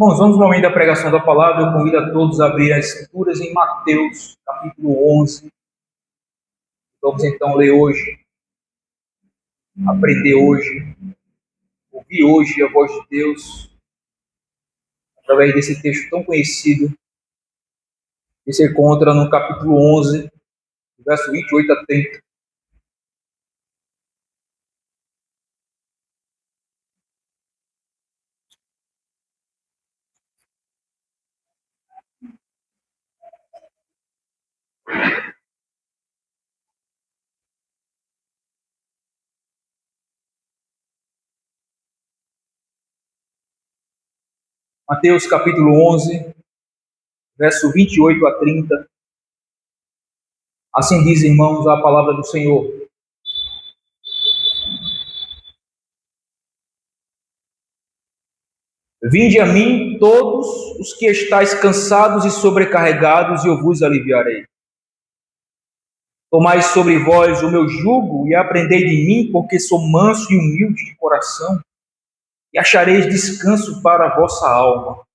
Irmãos, vamos no momento da pregação da palavra. Eu convido a todos a abrir as escrituras em Mateus, capítulo 11. Vamos então ler hoje, aprender hoje, ouvir hoje a voz de Deus, através desse texto tão conhecido, que se encontra no capítulo 11, verso 28 a 30. Mateus capítulo 11, verso 28 a 30. Assim diz, irmãos, a palavra do Senhor. Vinde a mim todos os que estáis cansados e sobrecarregados, e eu vos aliviarei. Tomai sobre vós o meu jugo e aprendei de mim, porque sou manso e humilde de coração, e achareis descanso para a vossa alma,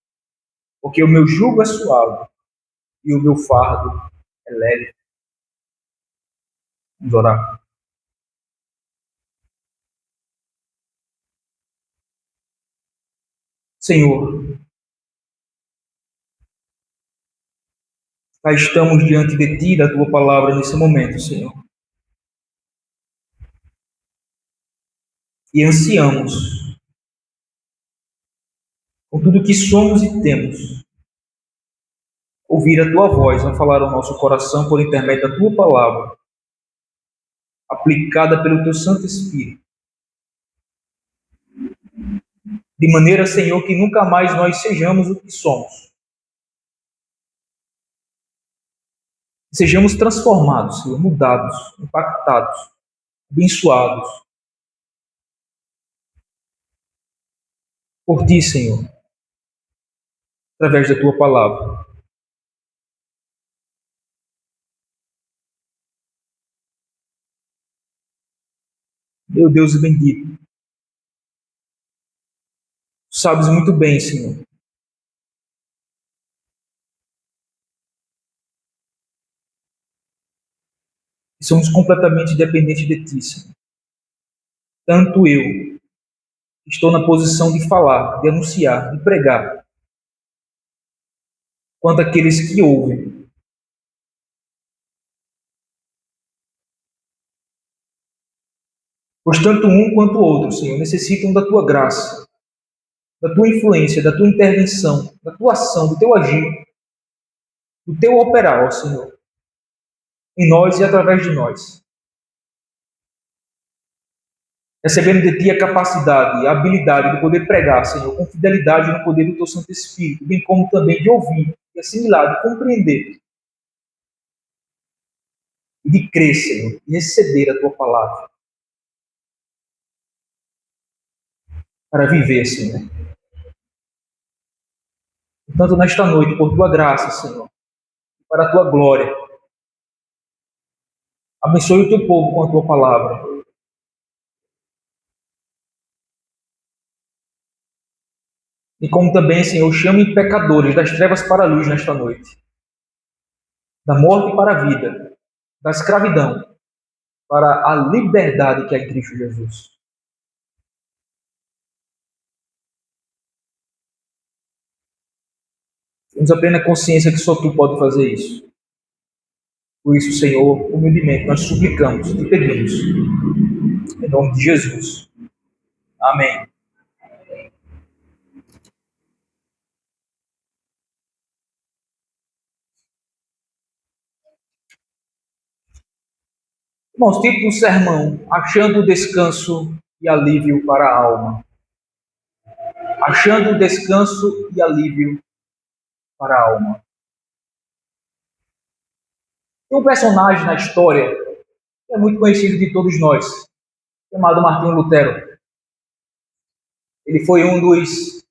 porque o meu jugo é suave e o meu fardo é leve. Vamos orar. Senhor, cá estamos diante de Ti, da Tua palavra nesse momento, Senhor. E ansiamos, com tudo que somos e temos, ouvir a Tua voz a falar ao nosso coração por intermédio da Tua palavra, aplicada pelo Teu Santo Espírito. De maneira, Senhor, que nunca mais nós sejamos o que somos. Sejamos transformados, Senhor, mudados, impactados, abençoados por Ti, Senhor, através da Tua palavra. Meu Deus bendito, Tu sabes muito bem, Senhor, que somos completamente dependentes de Ti, Senhor. Tanto eu, que estou na posição de falar, de anunciar, de pregar, quanto aqueles que ouvem. Pois tanto um quanto o outro, Senhor, necessitam da Tua graça, da Tua influência, da Tua intervenção, da Tua ação, do Teu agir, do Teu operar, ó Senhor, em nós e através de nós. Recebendo de Ti a capacidade, a habilidade de poder pregar, Senhor, com fidelidade no poder do Teu Santo Espírito, bem como também de ouvir, de assimilar, de compreender, e de crer, Senhor, e receber a Tua palavra, para viver, Senhor. Portanto, nesta noite, por Tua graça, Senhor, para a Tua glória, abençoe o Teu povo com a Tua palavra. E como também, Senhor, chame pecadores das trevas para a luz nesta noite, da morte para a vida, da escravidão para a liberdade que há em Cristo Jesus. Temos a plena consciência que só Tu pode fazer isso. Por isso, Senhor, humildemente nós suplicamos, Te pedimos, em nome de Jesus. Amém. Irmãos, título do sermão: Achando descanso e alívio para a alma. Achando descanso e alívio para a alma. Tem um personagem na história que é muito conhecido de todos nós, chamado Martinho Lutero. Ele foi um dos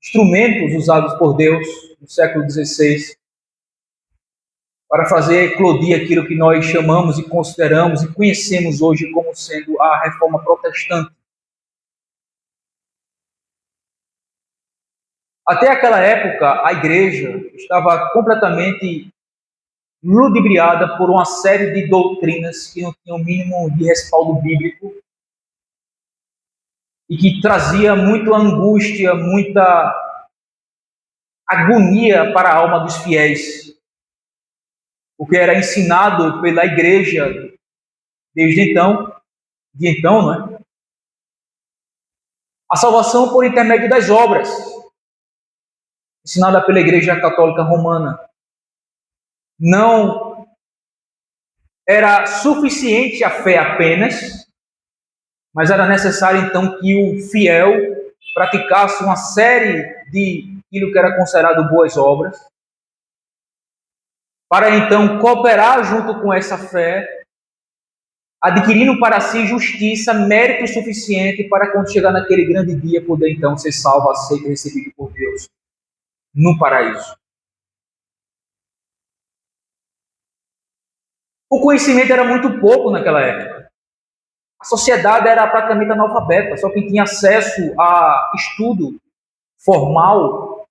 instrumentos usados por Deus no século XVI para fazer eclodir aquilo que nós chamamos e consideramos e conhecemos hoje como sendo a Reforma Protestante. Até aquela época, a igreja estava completamente ludibriada por uma série de doutrinas que não tinham o mínimo de respaldo bíblico e que trazia muita angústia, muita agonia para a alma dos fiéis. O que era ensinado pela igreja desde então, não é? A salvação por intermédio das obras, ensinada pela Igreja Católica Romana. Não era suficiente a fé apenas, mas era necessário então que o fiel praticasse uma série de aquilo que era considerado boas obras, para então cooperar junto com essa fé, adquirindo para si justiça, mérito suficiente para quando chegar naquele grande dia poder então ser salvo, aceito e recebido por Deus no paraíso. O conhecimento era muito pouco naquela época. A sociedade era praticamente analfabeta, só quem tinha acesso a estudo formal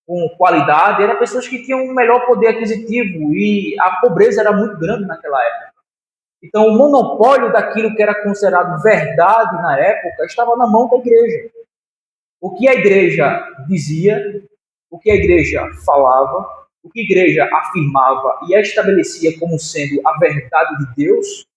com qualidade eram pessoas que tinham um melhor poder aquisitivo e a pobreza era muito grande naquela época. Então, o monopólio daquilo que era considerado verdade na época estava na mão da igreja. O que a igreja dizia, o que a igreja falava, o que a igreja afirmava e a estabelecia como sendo a verdade de Deus,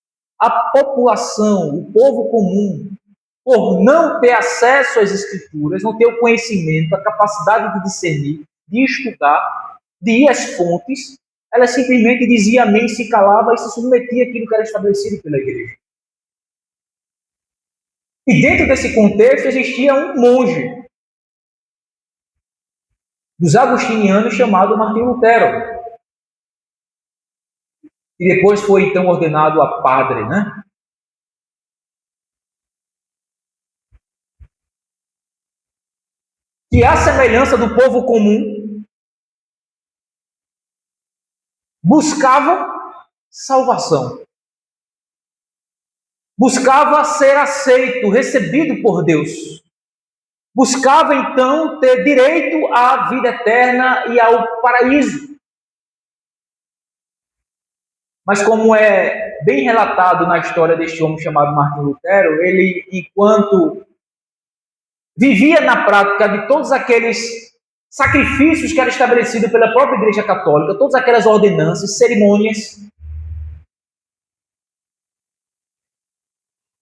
a população, o povo comum, por não ter acesso às escrituras, não ter o conhecimento, a capacidade de discernir, de estudar, de ir às fontes, ela simplesmente dizia amém, se calava e se submetia àquilo que era estabelecido pela igreja. E dentro desse contexto existia um monge dos agostinianos chamado Martinho Lutero, e depois foi então ordenado a padre, né? Que à semelhança do povo comum buscava salvação, buscava ser aceito, recebido por Deus, buscava então ter direito à vida eterna e ao paraíso. Mas como é bem relatado na história deste homem chamado Martinho Lutero, ele, enquanto vivia na prática de todos aqueles sacrifícios que eram estabelecidos pela própria Igreja Católica, todas aquelas ordenanças, cerimônias,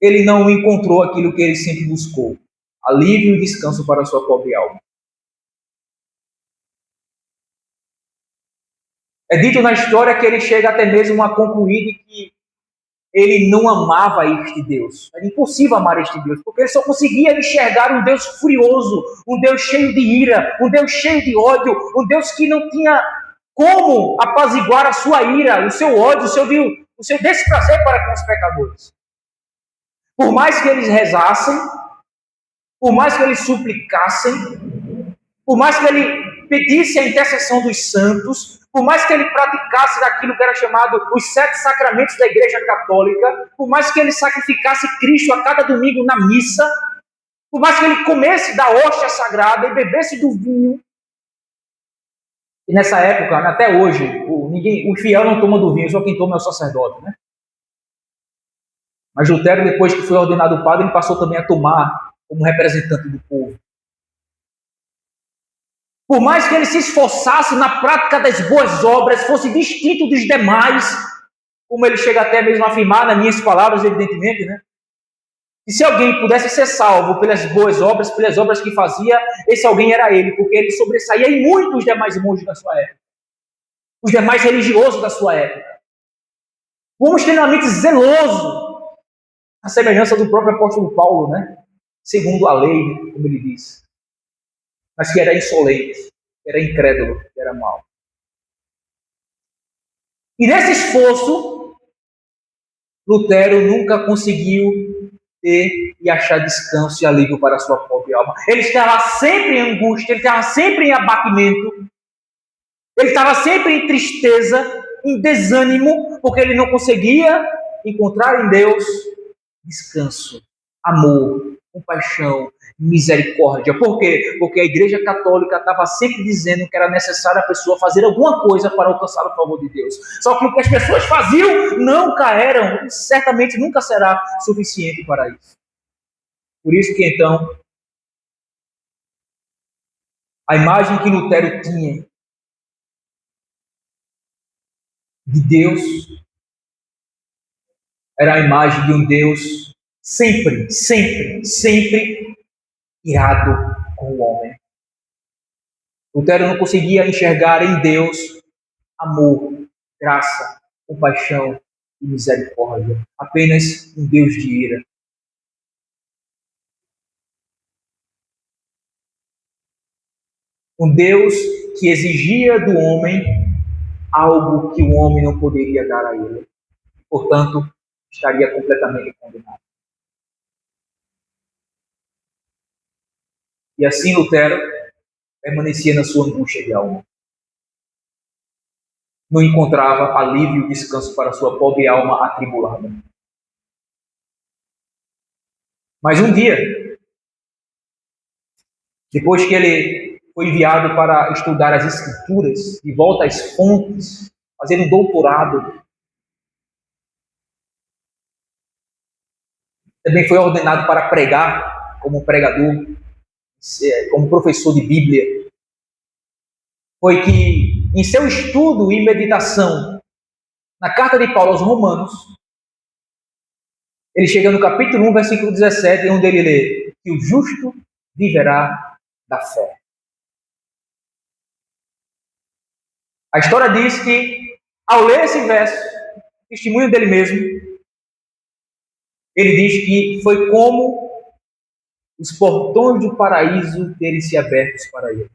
ele não encontrou aquilo que ele sempre buscou: alívio e descanso para a sua pobre alma. É dito na história que ele chega até mesmo a concluir que ele não amava este Deus. Era impossível amar este Deus, porque ele só conseguia enxergar um Deus furioso, um Deus cheio de ira, um Deus cheio de ódio, um Deus que não tinha como apaziguar a sua ira, o seu ódio, o seu desprazer para com os pecadores. Por mais que eles rezassem, por mais que eles suplicassem, por mais que ele pedisse a intercessão dos santos, por mais que ele praticasse daquilo que era chamado os 7 sacramentos da Igreja Católica, por mais que ele sacrificasse Cristo a cada domingo na missa, por mais que ele comesse da hóstia sagrada e bebesse do vinho, e nessa época, até hoje, o fiel não toma do vinho, só quem toma é o sacerdote, né? Mas Lutero, depois que foi ordenado padre, ele passou também a tomar como representante do povo. Por mais que ele se esforçasse na prática das boas obras, fosse distinto dos demais, como ele chega até mesmo a afirmar, nas minhas palavras, evidentemente, né? E se alguém pudesse ser salvo pelas boas obras, pelas obras que fazia, esse alguém era ele, porque ele sobressaía em muitos demais monges da sua época, os demais religiosos da sua época. Um homem extremamente zeloso, a semelhança do próprio apóstolo Paulo, né? Segundo a lei, como ele diz. Mas que era insolente, era incrédulo, era mau. E nesse esforço, Lutero nunca conseguiu ter e achar descanso e alívio para a sua pobre alma. Ele estava sempre em angústia, ele estava sempre em abatimento, ele estava sempre em tristeza, em desânimo, porque ele não conseguia encontrar em Deus descanso, amor, compaixão, misericórdia. Por quê? Porque a Igreja Católica estava sempre dizendo que era necessário a pessoa fazer alguma coisa para alcançar o favor de Deus. Só que o que as pessoas faziam nunca eram, certamente nunca será suficiente para isso. Por isso que então, a imagem que Lutero tinha de Deus era a imagem de um Deus sempre, sempre, sempre irado com o homem. Lutero não conseguia enxergar em Deus amor, graça, compaixão e misericórdia. Apenas um Deus de ira. Um Deus que exigia do homem algo que o homem não poderia dar a ele. Portanto, estaria completamente condenado. E assim Lutero permanecia na sua angústia de alma. Não encontrava alívio e descanso para sua pobre alma atribulada. Mas um dia, depois que ele foi enviado para estudar as Escrituras, de volta às fontes, fazer um doutorado, também foi ordenado para pregar como pregador, como professor de Bíblia. Foi que, em seu estudo e meditação na carta de Paulo aos Romanos, ele chega no capítulo 1, versículo 17, onde ele lê que o justo viverá da fé. A história diz que, ao ler esse verso, testemunho dele mesmo, ele diz que foi como os portões do paraíso terem se abertos para ele.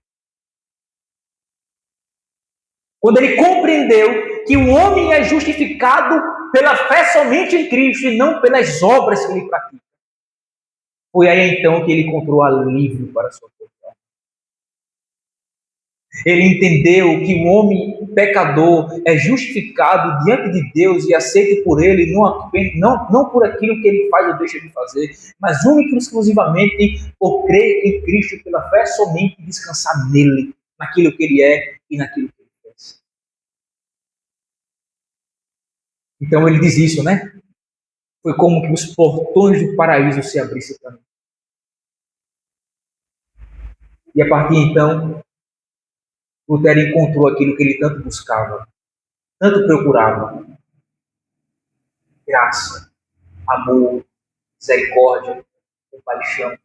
Quando ele compreendeu que o homem é justificado pela fé somente em Cristo e não pelas obras que ele pratica. Foi aí então que ele encontrou alívio para a sua vida. Ele entendeu que o homem pecador é justificado diante de Deus e aceito por ele não por aquilo que ele faz ou deixa de fazer, mas única e exclusivamente por crer em Cristo pela fé somente e descansar nele, naquilo que ele é e naquilo que ele fez. Então ele diz isso, né? Foi como que os portões do paraíso se abrissem para mim. E a partir então, Lutero encontrou aquilo que ele tanto buscava, tanto procurava: graça, amor, misericórdia, compaixão,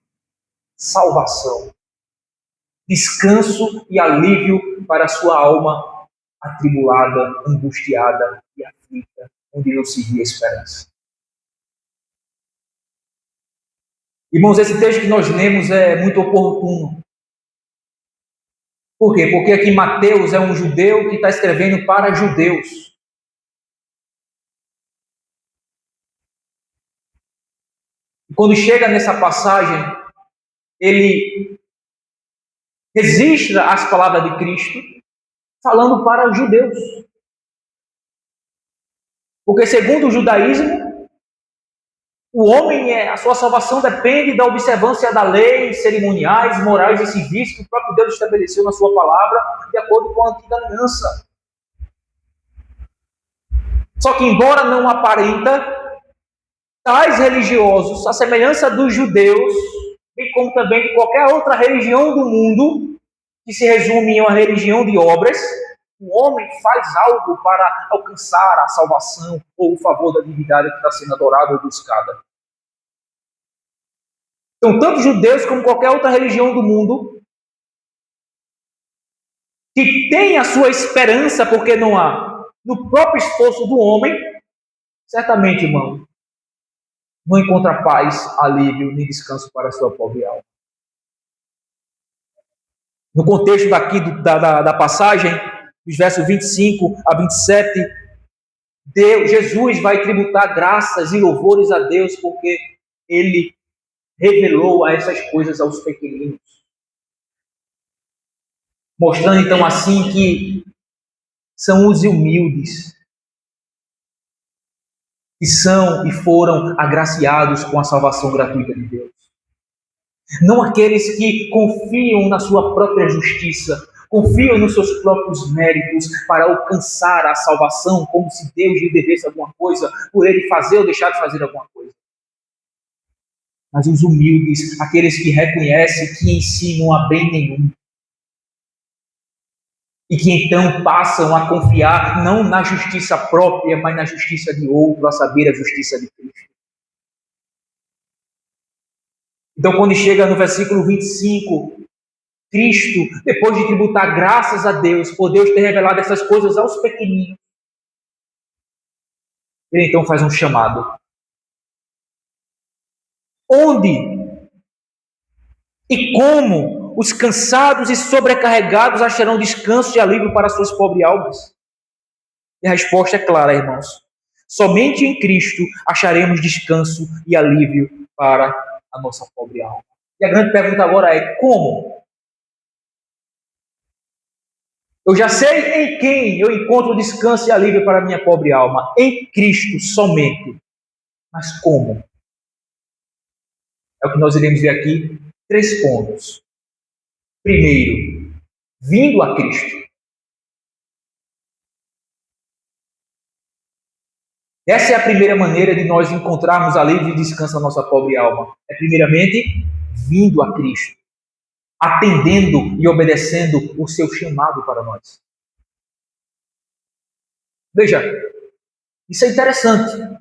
salvação, descanso e alívio para a sua alma atribulada, angustiada e aflita, onde não se via esperança. Irmãos, esse texto que nós lemos é muito oportuno. Por quê? Porque aqui Mateus é um judeu que está escrevendo para judeus. E quando chega nessa passagem, ele registra as palavras de Cristo falando para os judeus. Porque segundo o judaísmo, o homem, a sua salvação depende da observância da lei, cerimoniais, morais e civis que o próprio Deus estabeleceu na sua palavra, de acordo com a antiga aliança. Só que, embora não aparenta, tais religiosos, a semelhança dos judeus, bem como também de qualquer outra religião do mundo, que se resume em uma religião de obras, o homem faz algo para alcançar a salvação ou o favor da divindade que está sendo adorada ou buscada. Então, tanto judeus como qualquer outra religião do mundo, que tem a sua esperança, porque não há, no próprio esforço do homem, certamente, irmão, não encontra paz, alívio, nem descanso para a sua pobre alma. No contexto daqui da passagem, dos versos 25 a 27, Jesus vai tributar graças e louvores a Deus, porque ele revelou a essas coisas aos pequeninos. Mostrando então assim que são os humildes que são e foram agraciados com a salvação gratuita de Deus. Não aqueles que confiam na sua própria justiça, confiam nos seus próprios méritos para alcançar a salvação, como se Deus lhe devesse alguma coisa, por ele fazer ou deixar de fazer alguma coisa. Mas os humildes, aqueles que reconhecem que em si não há bem nenhum, e que então passam a confiar não na justiça própria, mas na justiça de outro, a saber, a justiça de Cristo. Então, quando chega no versículo 25, Cristo, depois de tributar graças a Deus, por Deus ter revelado essas coisas aos pequeninos, ele então faz um chamado. Onde e como os cansados e sobrecarregados acharão descanso e alívio para suas pobres almas? E a resposta é clara, irmãos. Somente em Cristo acharemos descanso e alívio para a nossa pobre alma. E a grande pergunta agora é: como? Eu já sei em quem eu encontro descanso e alívio para a minha pobre alma. Em Cristo somente. Mas como? É o que nós iremos ver aqui. 3 pontos. Primeiro, vindo a Cristo. Essa é a primeira maneira de nós encontrarmos alívio e descanso na nossa pobre alma. É primeiramente vindo a Cristo, atendendo e obedecendo o seu chamado para nós. Veja, isso é interessante.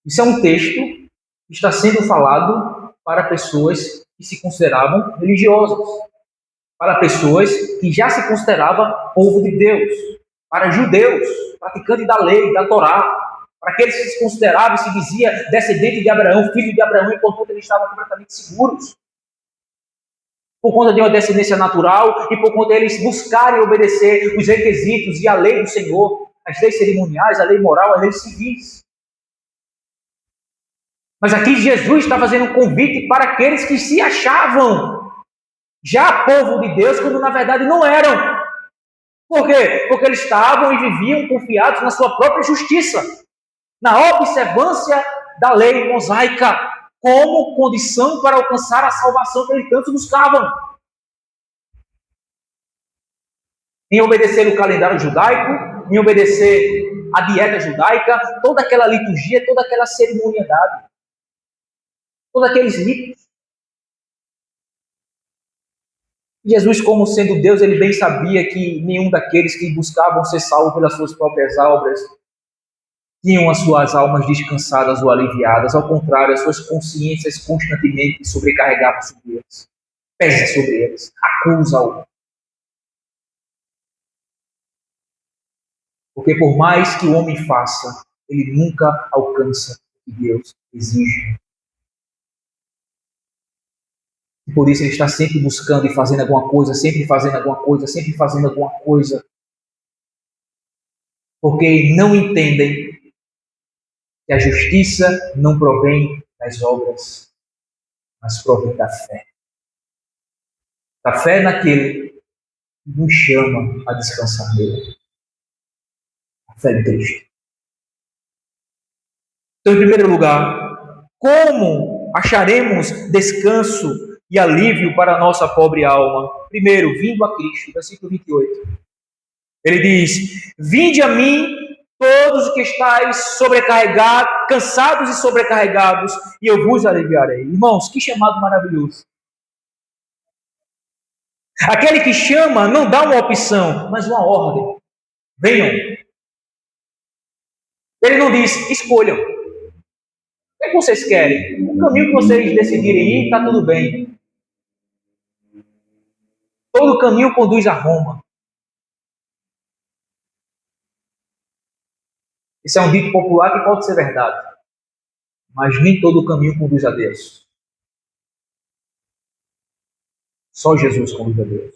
Isso é um texto que está sendo falado para pessoas que se consideravam religiosas, para pessoas que já se consideravam povo de Deus, para judeus, praticantes da lei, da Torá, para aqueles que se consideravam e se dizia descendente de Abraão, filho de Abraão, e portanto eles estavam completamente seguros, por conta de uma descendência natural e por conta deles buscarem obedecer os requisitos e a lei do Senhor, as leis cerimoniais, a lei moral, as leis civis. Mas aqui Jesus está fazendo um convite para aqueles que se achavam já povo de Deus, quando na verdade não eram. Por quê? Porque eles estavam e viviam confiados na sua própria justiça, na observância da lei mosaica, como condição para alcançar a salvação que eles tanto buscavam. Em obedecer o calendário judaico, em obedecer a dieta judaica, toda aquela liturgia, toda aquela cerimonialidade, todos aqueles ritos. Jesus, como sendo Deus, ele bem sabia que nenhum daqueles que buscavam ser salvos pelas suas próprias obras tinham as suas almas descansadas ou aliviadas. Ao contrário, as suas consciências constantemente sobrecarregavam sobre eles, pesam sobre eles, acusam-o. Porque por mais que o homem faça, ele nunca alcança o que Deus exige. E por isso ele está sempre buscando e fazendo alguma coisa, sempre fazendo alguma coisa, sempre fazendo alguma coisa. Porque não entendem que a justiça não provém das obras, mas provém da fé. Da fé naquele que nos chama a descansar nele. A fé em Cristo. Então, em primeiro lugar, como acharemos descanso e alívio para a nossa pobre alma? Primeiro, vindo a Cristo, versículo 28. Ele diz: vinde a mim todos os que estáis sobrecarregados, cansados e sobrecarregados, e eu vos aliviarei. Irmãos, que chamado maravilhoso. Aquele que chama não dá uma opção, mas uma ordem. Venham. Ele não diz, escolham. O que vocês querem? O caminho que vocês decidirem ir, está tudo bem. Todo caminho conduz a Roma. Esse é um dito popular que pode ser verdade. Mas nem todo caminho conduz a Deus. Só Jesus conduz a Deus.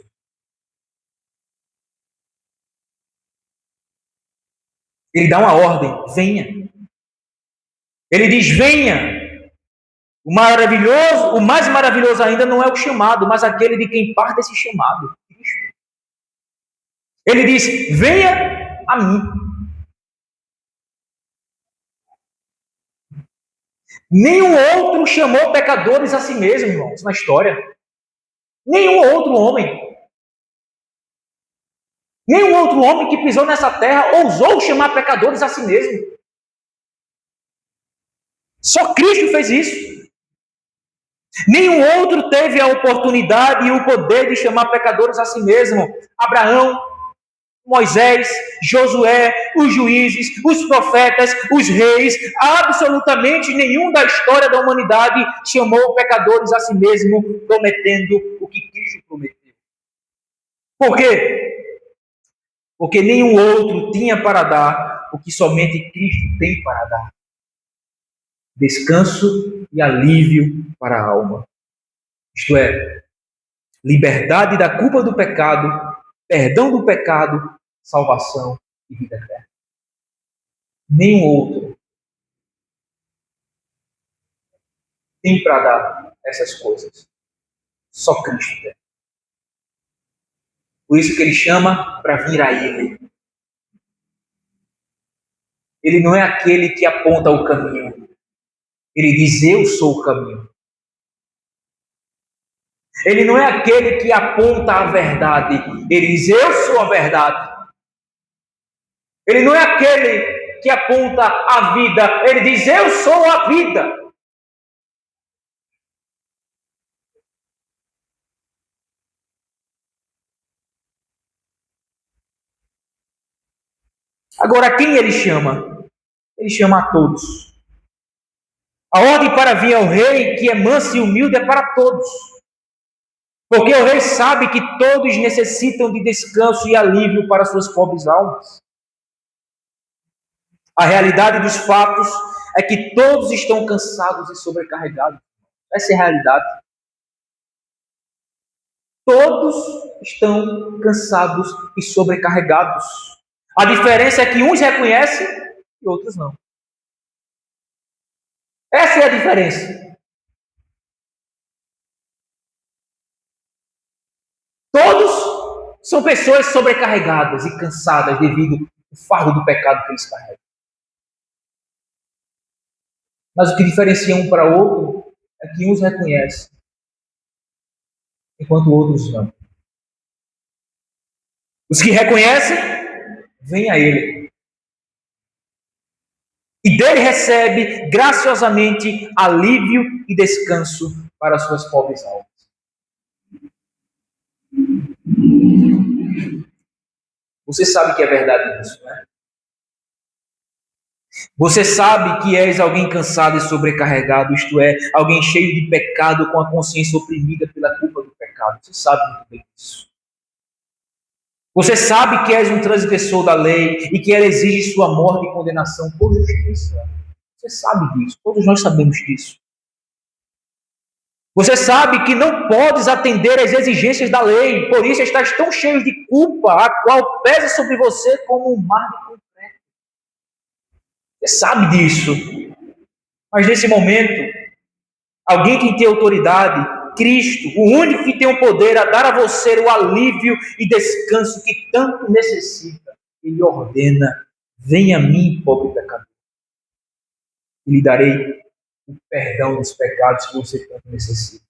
Ele dá uma ordem, venha. Ele diz, venha. O maravilhoso, o mais maravilhoso ainda não é o chamado, mas aquele de quem parte esse chamado. Ele diz, venha a mim. Nenhum outro chamou pecadores a si mesmo, irmãos, na história. Nenhum outro homem. Nenhum outro homem que pisou nessa terra ousou chamar pecadores a si mesmo. Só Cristo fez isso. Nenhum outro teve a oportunidade e o poder de chamar pecadores a si mesmo. Abraão, Moisés, Josué, os juízes, os profetas, os reis, absolutamente nenhum da história da humanidade chamou pecadores a si mesmo, prometendo o que Cristo prometeu. Por quê? Porque nenhum outro tinha para dar o que somente Cristo tem para dar. Descanso e alívio para a alma. Isto é, liberdade da culpa do pecado, perdão do pecado, salvação e vida eterna. Nenhum outro tem para dar essas coisas. Só Cristo tem. Por isso que ele chama para vir a Ele. Ele não é aquele que aponta o caminho. Ele diz, eu sou o caminho. Ele não é aquele que aponta a verdade. Ele diz, eu sou a verdade. Ele não é aquele que aponta a vida. Ele diz, eu sou a vida. Agora, quem ele chama? Ele chama a todos. A ordem para vir ao rei, que é manso e humilde, é para todos. Porque o rei sabe que todos necessitam de descanso e alívio para suas pobres almas. A realidade dos fatos é que todos estão cansados e sobrecarregados. Essa é a realidade. Todos estão cansados e sobrecarregados. A diferença é que uns reconhecem e outros não. Essa é a diferença. Todos são pessoas sobrecarregadas e cansadas devido ao fardo do pecado que eles carregam. Mas o que diferencia um para outro é que uns reconhecem, enquanto outros não. Os que reconhecem, vêm a Ele. E dele recebe graciosamente alívio e descanso para as suas pobres almas. Você sabe que é verdade isso, né? Você sabe que és alguém cansado e sobrecarregado, isto é, alguém cheio de pecado, com a consciência oprimida pela culpa do pecado. Você sabe muito bem disso. Você sabe que és um transgressor da lei e que ela exige sua morte e condenação por justiça. Você sabe disso, todos nós sabemos disso. Você sabe que não podes atender às exigências da lei, por isso estás tão cheio de culpa, a qual pesa sobre você como um mar de concreto. Você sabe disso. Mas nesse momento, alguém que tem autoridade, Cristo, o único que tem o poder a dar a você o alívio e descanso que tanto necessita, ele ordena, venha a mim, pobre pecador, e lhe darei o perdão dos pecados que você tanto necessita.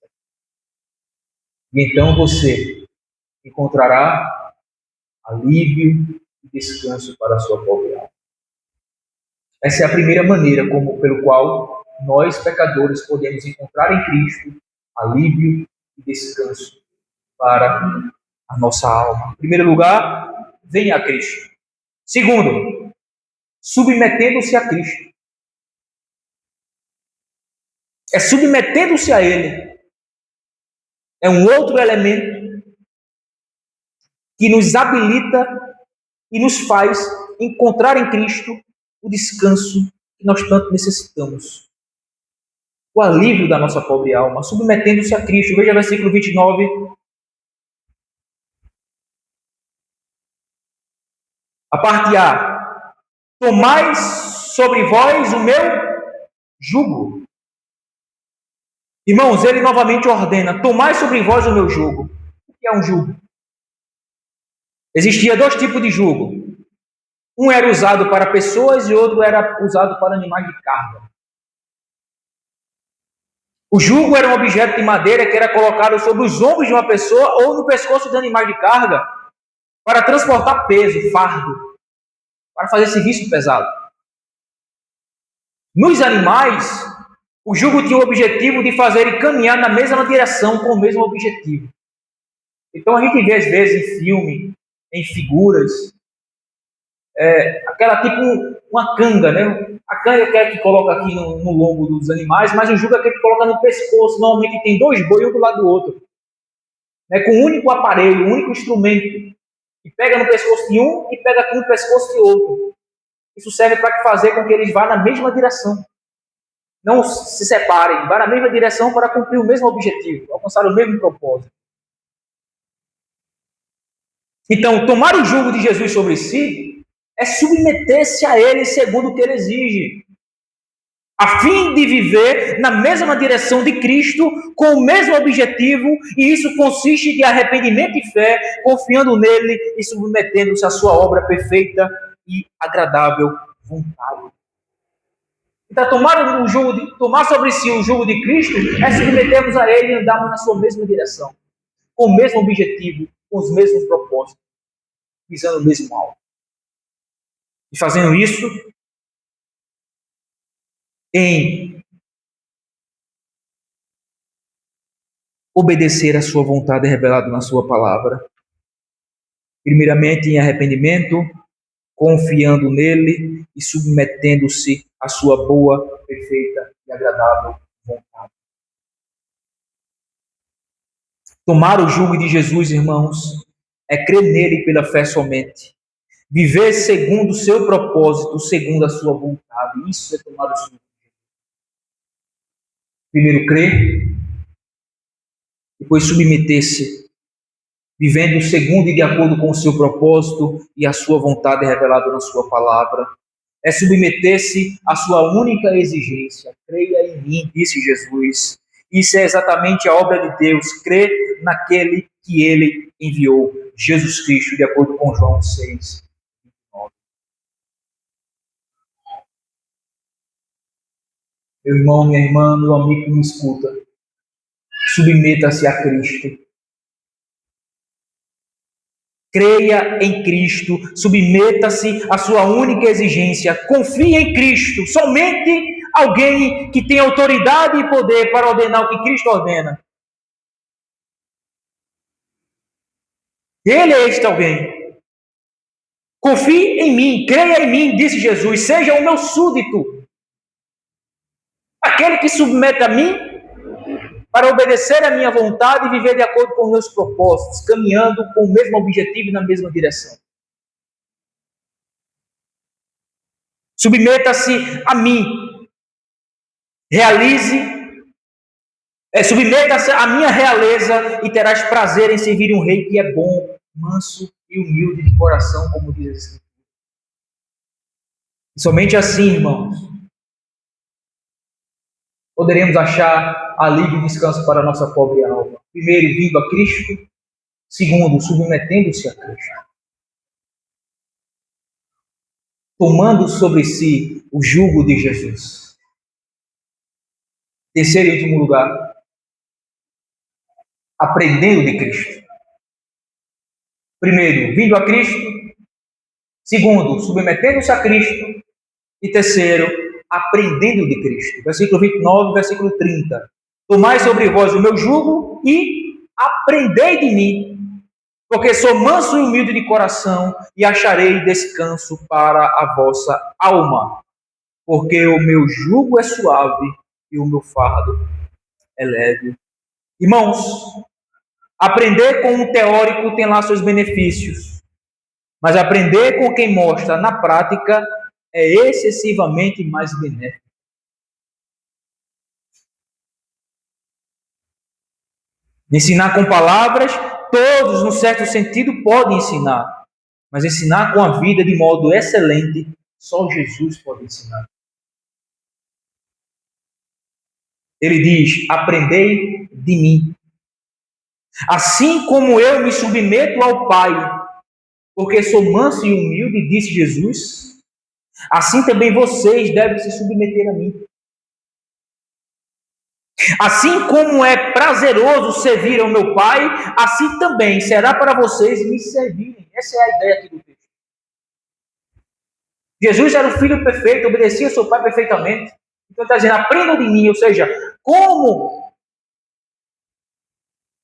E então você encontrará alívio e descanso para a sua pobre alma. Essa é a primeira maneira pelo qual nós, pecadores, podemos encontrar em Cristo alívio e descanso para a nossa alma. Em primeiro lugar, venha a Cristo. Segundo, submetendo-se a Cristo. É submetendo-se a Ele. É um outro elemento que nos habilita e nos faz encontrar em Cristo o descanso que nós tanto necessitamos. O alívio da nossa pobre alma, submetendo-se a Cristo. Veja o versículo 29. A parte A. Tomai sobre vós o meu jugo. Irmãos, ele novamente ordena, tomai sobre vós o meu jugo. O que é um jugo? Existia dois tipos de jugo. Um era usado para pessoas e outro era usado para animais de carga. O jugo era um objeto de madeira que era colocado sobre os ombros de uma pessoa ou no pescoço de animais de carga para transportar peso, fardo, para fazer serviço pesado. Nos animais, o jugo tinha o objetivo de fazer caminhar na mesma direção com o mesmo objetivo. Então a gente vê às vezes em filme, em figuras, aquela tipo uma canga, né? A canga é que coloca aqui no lombo dos animais, mas o jugo é aquele que coloca no pescoço. Normalmente tem dois bois, um do lado do outro. Com um único aparelho, um único instrumento. Que pega no pescoço de um e pega aqui no pescoço de outro. Isso serve para fazer com que eles vá na mesma direção. Não se separem, vá na mesma direção para cumprir o mesmo objetivo, alcançar o mesmo propósito. Então, tomar o jugo de Jesus sobre si é submeter-se a ele segundo o que ele exige, a fim de viver na mesma direção de Cristo, com o mesmo objetivo, e isso consiste de arrependimento e fé, confiando nele e submetendo-se à sua obra perfeita e agradável vontade. Então, tomar sobre si o jugo de Cristo é submetermos a ele e andarmos na sua mesma direção, com o mesmo objetivo, com os mesmos propósitos, visando o mesmo alvo. E fazendo isso em obedecer à sua vontade revelada na sua palavra. Primeiramente em arrependimento, confiando nele e submetendo-se à sua boa, perfeita e agradável vontade. Tomar o jugo de Jesus, irmãos, é crer nele pela fé somente. Viver segundo o seu propósito, segundo a sua vontade. Isso é tomar o jugo. Primeiro crer, depois submeter-se, vivendo segundo e de acordo com o seu propósito e a sua vontade revelada na sua palavra. É submeter-se à sua única exigência. Creia em mim, disse Jesus. Isso é exatamente a obra de Deus, crer naquele que ele enviou, Jesus Cristo, de acordo com João 6. Meu irmão, minha irmã, meu amigo que me escuta, submeta-se a Cristo. Creia em Cristo, submeta-se à sua única exigência, confie em Cristo, somente alguém que tem autoridade e poder para ordenar o que Cristo ordena. Ele é este alguém. Confie em mim, creia em mim, disse Jesus, seja o meu súdito. Aquele que submete a mim para obedecer à minha vontade e viver de acordo com os meus propósitos, caminhando com o mesmo objetivo e na mesma direção. Submeta-se a mim. Submeta-se à minha realeza e terás prazer em servir um rei que é bom, manso e humilde de coração, como diz a Escritura. E somente assim, irmãos, poderemos achar alívio e descanso para a nossa pobre alma. Primeiro, vindo a Cristo. Segundo, submetendo-se a Cristo. Tomando sobre si o jugo de Jesus. Terceiro e último lugar, aprendendo de Cristo. Primeiro, vindo a Cristo. Segundo, submetendo-se a Cristo. E terceiro, aprendendo de Cristo. Versículo 29, versículo 30. Tomai sobre vós o meu jugo e aprendei de mim, porque sou manso e humilde de coração, e acharei descanso para a vossa alma. Porque o meu jugo é suave e o meu fardo é leve. Irmãos, aprender com um teórico tem lá seus benefícios, mas aprender com quem mostra na prática é excessivamente mais benéfico. Ensinar com palavras, todos, no certo sentido, podem ensinar, mas ensinar com a vida de modo excelente, só Jesus pode ensinar. Ele diz: aprendei de mim. Assim como eu me submeto ao Pai, porque sou manso e humilde, disse Jesus, assim também vocês devem se submeter a mim. Assim como é prazeroso servir ao meu Pai, assim também será para vocês me servirem. Essa é a ideia aqui do texto. Jesus era o filho perfeito, obedecia ao seu Pai perfeitamente. Então está dizendo, aprendam de mim, ou seja, como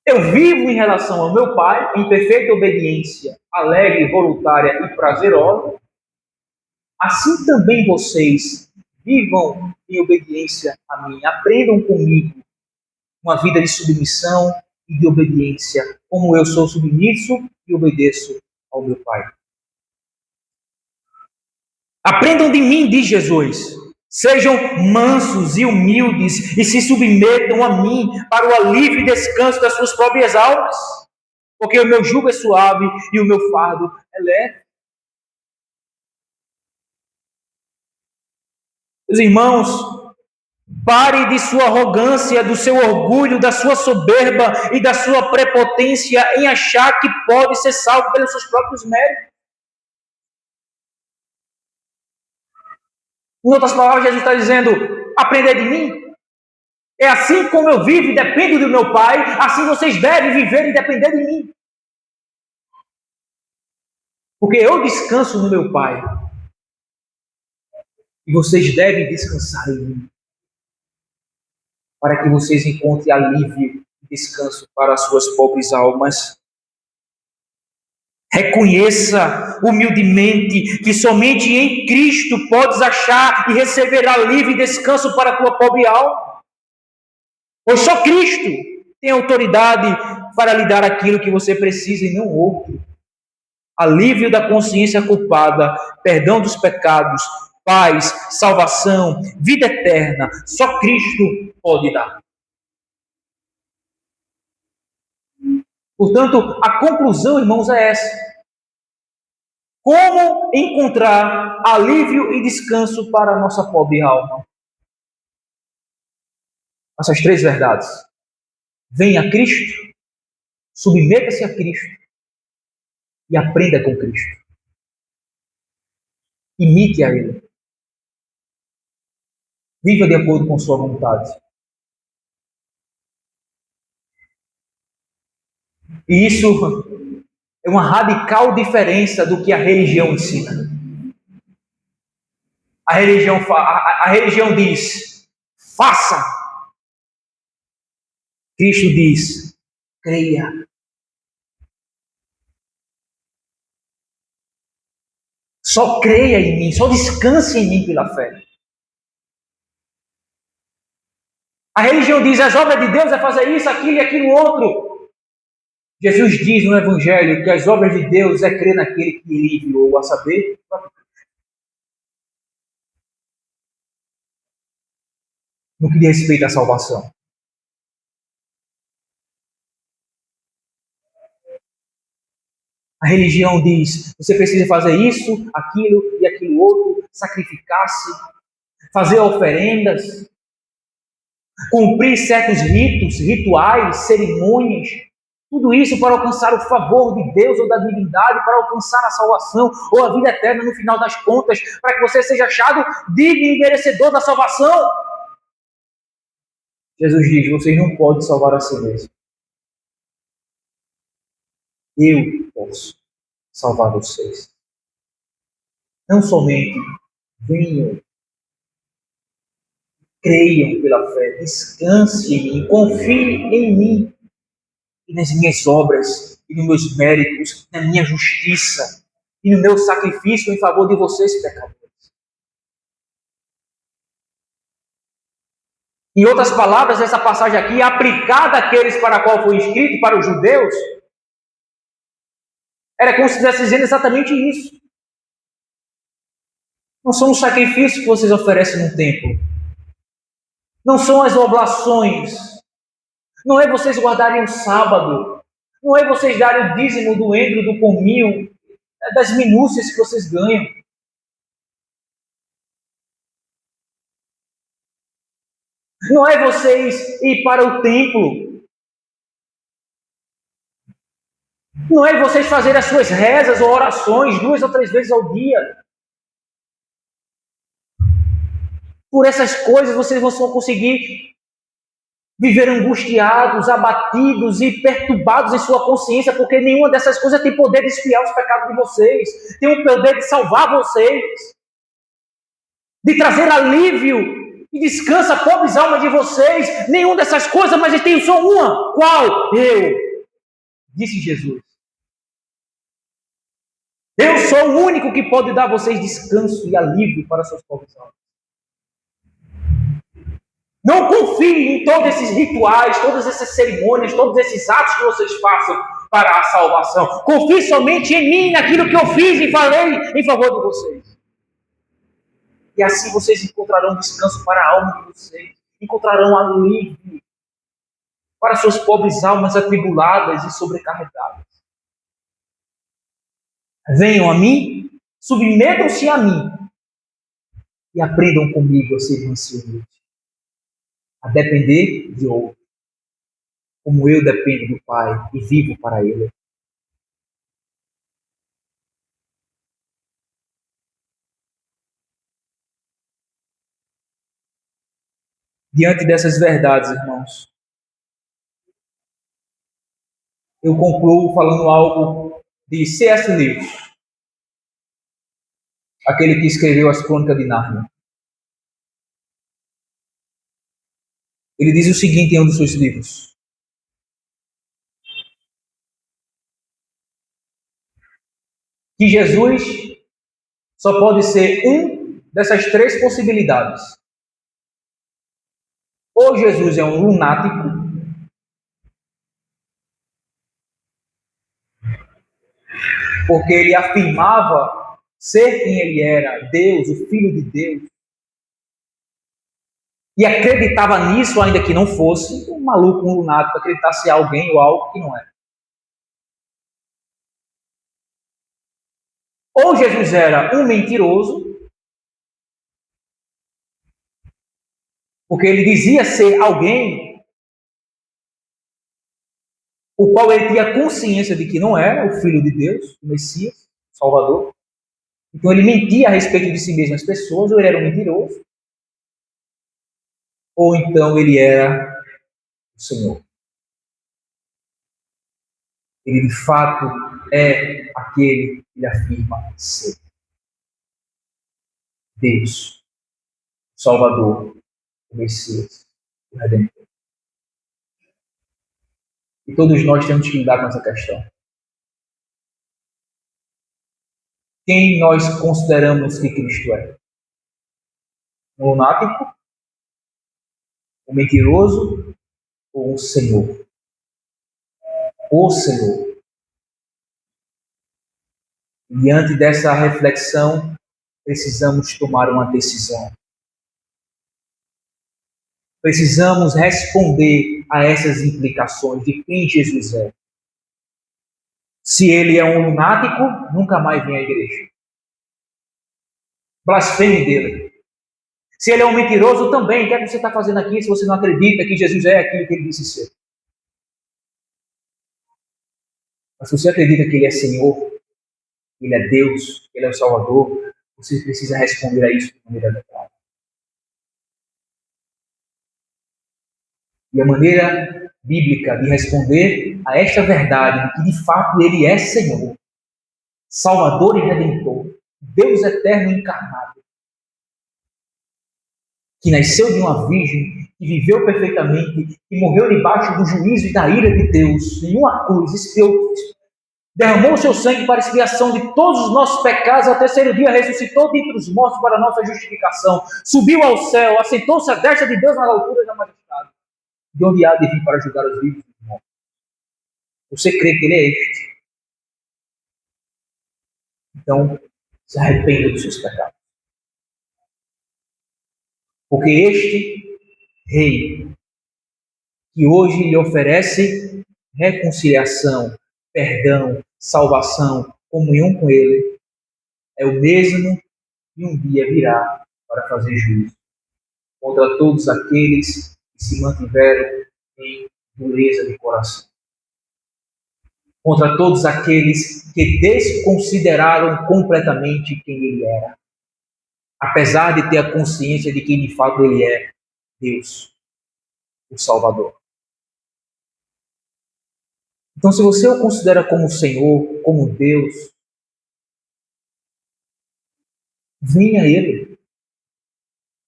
eu vivo em relação ao meu Pai, em perfeita obediência, alegre, voluntária e prazerosa, assim também vocês vivam em obediência a mim. Aprendam comigo uma vida de submissão e de obediência, como eu sou submisso e obedeço ao meu Pai. Aprendam de mim, diz Jesus. Sejam mansos e humildes e se submetam a mim para o alívio e descanso das suas próprias almas. Porque o meu jugo é suave e o meu fardo é leve. Meus irmãos, pare de sua arrogância, do seu orgulho, da sua soberba e da sua prepotência em achar que pode ser salvo pelos seus próprios méritos. Em outras palavras, Jesus está dizendo, aprender de mim. É assim como eu vivo e dependo do meu Pai, assim vocês devem viver e depender de mim. Porque eu descanso no meu Pai. E vocês devem descansar em mim. Para que vocês encontrem alívio e descanso para as suas pobres almas. Reconheça humildemente que somente em Cristo podes achar e receber alívio e descanso para a tua pobre alma. Pois só Cristo tem autoridade para lhe dar aquilo que você precisa e não outro. Alívio da consciência culpada, perdão dos pecados, paz, salvação, vida eterna. Só Cristo pode dar. Portanto, a conclusão, irmãos, é essa. Como encontrar alívio e descanso para a nossa pobre alma? Essas três verdades. Venha a Cristo, submeta-se a Cristo e aprenda com Cristo. Imite a Ele. Viva de acordo com sua vontade. E isso é uma radical diferença do que a religião ensina. A religião diz, faça. Cristo diz, creia. Só creia em mim, só descanse em mim pela fé. A religião diz, as obras de Deus é fazer isso, aquilo e aquilo outro. Jesus diz no Evangelho que as obras de Deus é crer naquele que ele enviou, a saber, no que diz respeito à salvação. A religião diz, você precisa fazer isso, aquilo e aquilo outro, sacrificar-se, fazer oferendas, cumprir certos ritos, rituais, cerimônias, tudo isso para alcançar o favor de Deus ou da divindade, para alcançar a salvação ou a vida eterna no final das contas, para que você seja achado digno e merecedor da salvação. Jesus diz, vocês não podem salvar a si mesmos. Eu posso salvar vocês. Não somente venham, creiam pela fé, descansem em mim, confiem em mim e nas minhas obras, e nos meus méritos, na minha justiça e no meu sacrifício em favor de vocês, pecadores. Em outras palavras, essa passagem aqui é aplicada àqueles para a qual foi escrito, para os judeus, era como se estivesse dizendo exatamente isso. Não são os sacrifícios que vocês oferecem no templo. Não são as oblações. Não é vocês guardarem o sábado. Não é vocês darem o dízimo do endro, do cominho, das minúcias que vocês ganham. Não é vocês ir para o templo. Não é vocês fazerem as suas rezas ou orações 2 ou 3 vezes ao dia. Por essas coisas vocês vão conseguir viver angustiados, abatidos e perturbados em sua consciência, porque nenhuma dessas coisas tem poder de expiar os pecados de vocês, tem o poder de salvar vocês, de trazer alívio e descanso a pobres almas de vocês. Nenhuma dessas coisas, mas eu tenho só uma. Qual? Eu, disse Jesus. Eu sou o único que pode dar a vocês descanso e alívio para suas pobres almas. Não confie em todos esses rituais, todas essas cerimônias, todos esses atos que vocês façam para a salvação. Confie somente em mim, naquilo que eu fiz e falei em favor de vocês. E assim vocês encontrarão descanso para a alma de vocês. Encontrarão alívio para suas pobres almas atribuladas e sobrecarregadas. Venham a mim, submetam-se a mim e aprendam comigo a ser manso e humilde, a depender de outro, como eu dependo do Pai e vivo para Ele. Diante dessas verdades, irmãos, eu concluo falando algo de C.S. Lewis, aquele que escreveu As Crônicas de Nárnia. Ele diz o seguinte em um dos seus livros: que Jesus só pode ser um dessas três possibilidades. Ou Jesus é um lunático, porque ele afirmava ser quem ele era, Deus, o Filho de Deus, e acreditava nisso, ainda que não fosse um maluco, um lunático, acreditasse em alguém ou algo que não é. Ou Jesus era um mentiroso, porque ele dizia ser alguém o qual ele tinha consciência de que não era o Filho de Deus, o Messias, o Salvador. Então ele mentia a respeito de si mesmo às pessoas, ou ele era um mentiroso, ou então ele era o Senhor. Ele de fato é aquele que ele afirma ser. Deus, o Salvador, o Messias, o Redentor. E todos nós temos que lidar com essa questão. Quem nós consideramos que Cristo é? Um lunático? Um mentiroso? Ou um Senhor? O Senhor. E diante dessa reflexão, precisamos tomar uma decisão. Precisamos responder a essas implicações de quem Jesus é. Se ele é um lunático, nunca mais vem à igreja. Blasfeme dele. Se ele é um mentiroso, também. O que é que você está fazendo aqui se você não acredita que Jesus é aquilo que ele disse ser? Mas se você acredita que ele é Senhor, que ele é Deus, que ele é o Salvador, você precisa responder a isso de maneira adequada. E a maneira bíblica de responder a esta verdade, de que de fato ele é Senhor, Salvador e Redentor, Deus eterno encarnado, que nasceu de uma virgem, que viveu perfeitamente, que morreu debaixo do juízo e da ira de Deus, em uma cruz, expiou, derramou o seu sangue para a expiação de todos os nossos pecados, ao terceiro dia ressuscitou dentre os mortos para a nossa justificação, subiu ao céu, assentou-se à destra de Deus nas alturas da majestade, de onde há de vir para julgar os vivos e os mortos. Você crê que ele é este? Então, se arrependa dos seus pecados. Porque este Rei, que hoje lhe oferece reconciliação, perdão, salvação, comunhão com ele, é o mesmo que um dia virá para fazer juízo contra todos aqueles que se mantiveram em dureza de coração. Contra todos aqueles que desconsideraram completamente quem ele era, apesar de ter a consciência de quem de fato ele é, Deus. o Salvador. Então, se você o considera como Senhor, como Deus, venha a Ele.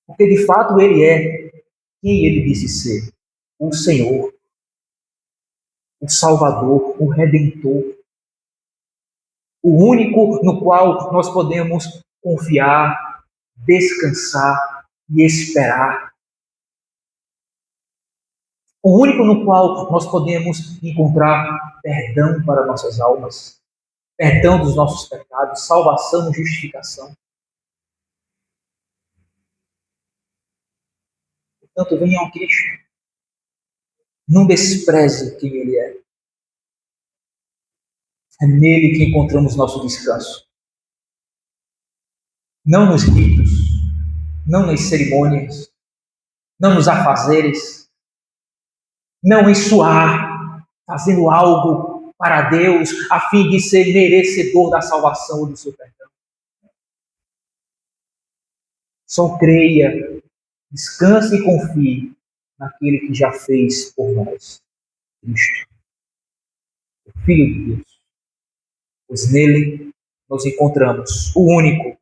Porque, de fato, Ele é quem Ele disse ser. O Senhor, o Salvador, o Redentor. O único no qual nós podemos confiar, descansar e esperar. O único no qual nós podemos encontrar perdão para nossas almas, perdão dos nossos pecados, salvação, justificação. Portanto, venham a Cristo. Não despreze quem Ele é. É nele que encontramos nosso descanso. Não nos ritos, não nas cerimônias, não nos afazeres, não em suar, fazendo algo para Deus, a fim de ser merecedor da salvação ou do seu perdão. Só creia, descanse e confie naquele que já fez por nós, Cristo, o Filho de Deus. Pois nele nós encontramos o único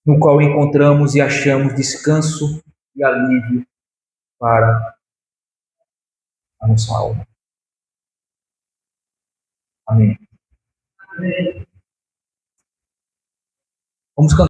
no qual encontramos e achamos descanso e alívio para a nossa alma. Amém. Vamos cantar.